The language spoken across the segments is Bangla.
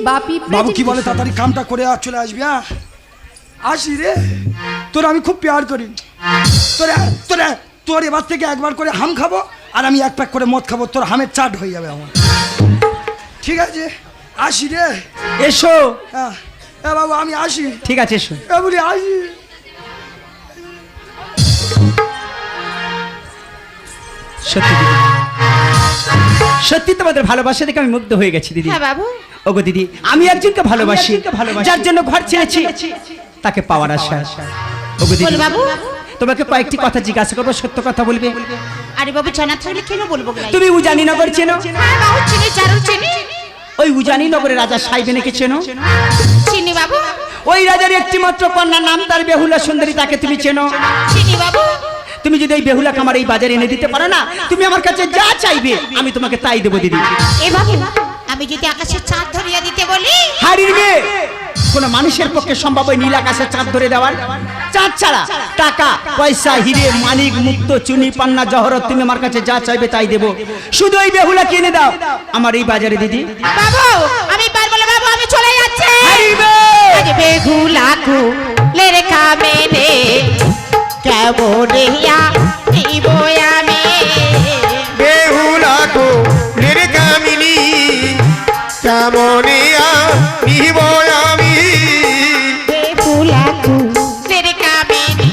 বাপি বাবু কি বলে তাড়াতাড়ি কামটা করে আর চলে আসবি। হ্যাঁ আসি রে, তোর আমি খুব প্যার করি। তোর তোর তোর এবার থেকে একবার করে হাম খাবো আর আমি এক প্যাক করে মদ খাবো, তোর হামের চাট হয়ে যাবে আমার। ঠিক আছে আসি রে। এসো। হ্যাঁ বাবু আমি আসি। ঠিক আছে এসো। বলি আসি। সত্যি দিদি, সত্যি তোমাদের ভালোবাসা দেখে আমি মুগ্ধ হয়ে গেছি দিদি। হ্যাঁ বাবু। ওগো দিদি, আমি একজনকে ভালোবাসি, যার জন্য ঘর ছেড়েছি তাকে পাওয়ার আশা। ওগো দিদি বাবু, তোমাকে কয়েকটি কথা জিজ্ঞাসা করবো, সত্য কথা বলবে? আরে বাবু জানা থাকলে কেন বলবো না? তুমি উজানি নগর চেনো? হ্যাঁ বাবু চিনি, জারুল চিনি। ওই উজানি নগরে রাজা সাইবেনকে চেনো? চিনি বাবু। ওই রাজার একটি মাত্র কন্যা, নাম তার বেহুলা সুন্দরী, তাকে তুমি চেনো? চিনি বাবু। তুমি যদি এই বেহুলাকে আমার এই বাজারে এনে দিতে পারো না, তুমি আমার কাছে যা চাইবে আমি তোমাকে তাই দেবো দিদি। এ বাবু, আমি যদি আকাশের চাঁদ ধরিয়ে দিতে বলি? হারির মেয়ে, কোন মানুষের পক্ষে সম্ভব ওই নীল আকাশের চাঁদ ধরে দেওয়ার? চাঁদ ছাড়া টাকা পয়সা, হিরে মানিক মুক্ত চুনি পান্না জহরত, তুমি আমার কাছে যা চাইবে তাই দেবো, শুধু ওই বেহুলা কিনে দাও আমার এই বাজারে দিদি। বাবু আমি পারবো না বাবু, আমি চলে যাচ্ছি। হারিবে বেহুলা কুলের কামেনে কেমন ইয়া নিব আমি? বেহুলা কুলের কামিনী কেমন ইয়া নিব আমি? বেহুলা কুলের কামেনে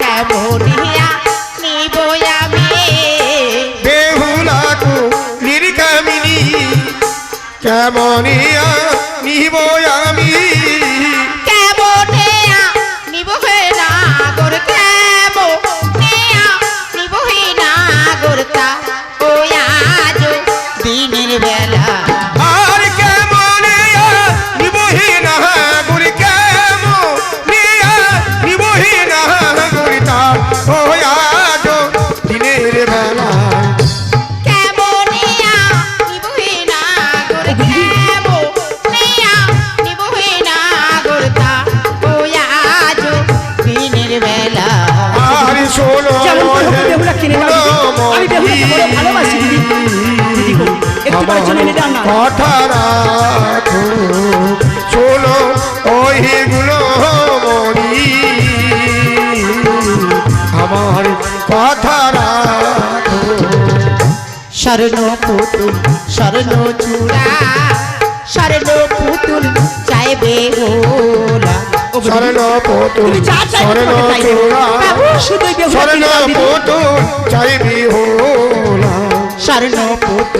কেমন ইয়া নিব আমি? বেহুলা কুলের কামিনী কেমন ইয়া নিব আমি? কেমন ইয়া নিব হে নাগর, কেমন ইয়া নিব হে নাগরতা ও আজ দিনের বেলা। আর কেমন ইয়া নিব হে নাগর, কেমন ইয়া নিব হে নাগর তা ও আজ দিনের বেলা। কেমন ইয়া নিব হে নাগর, কেমন ইয়া নিব হে নাগরতা ও আজ দিনের বেলা। আর শোনো যেমন করে হোক বেহুলা কিনে দাও দিদি, আমি বেহুলাকে বড় ভালোবাসি দিদি। দিদি গো, একটু করে চলে এনে দাও না। কথা রাখো, শোনো ওইগুলো মনি, আমার কথা রাখো। স্বর্ণ পুতুল স্বর্ণ চূড়া, স্বর্ণ পুতুল চাইবে ওলা। স্বর্ণ পুতুল তুমি যা চাইবে স্বর্ণ তোমাকে তাই দেবো। চূড়া, বাবু, শুধু এই বেহুলা স্বর্ণ কিনে দাও দিদি। পুতুল চাইবি হোলা। স্বর্ণ পুতুল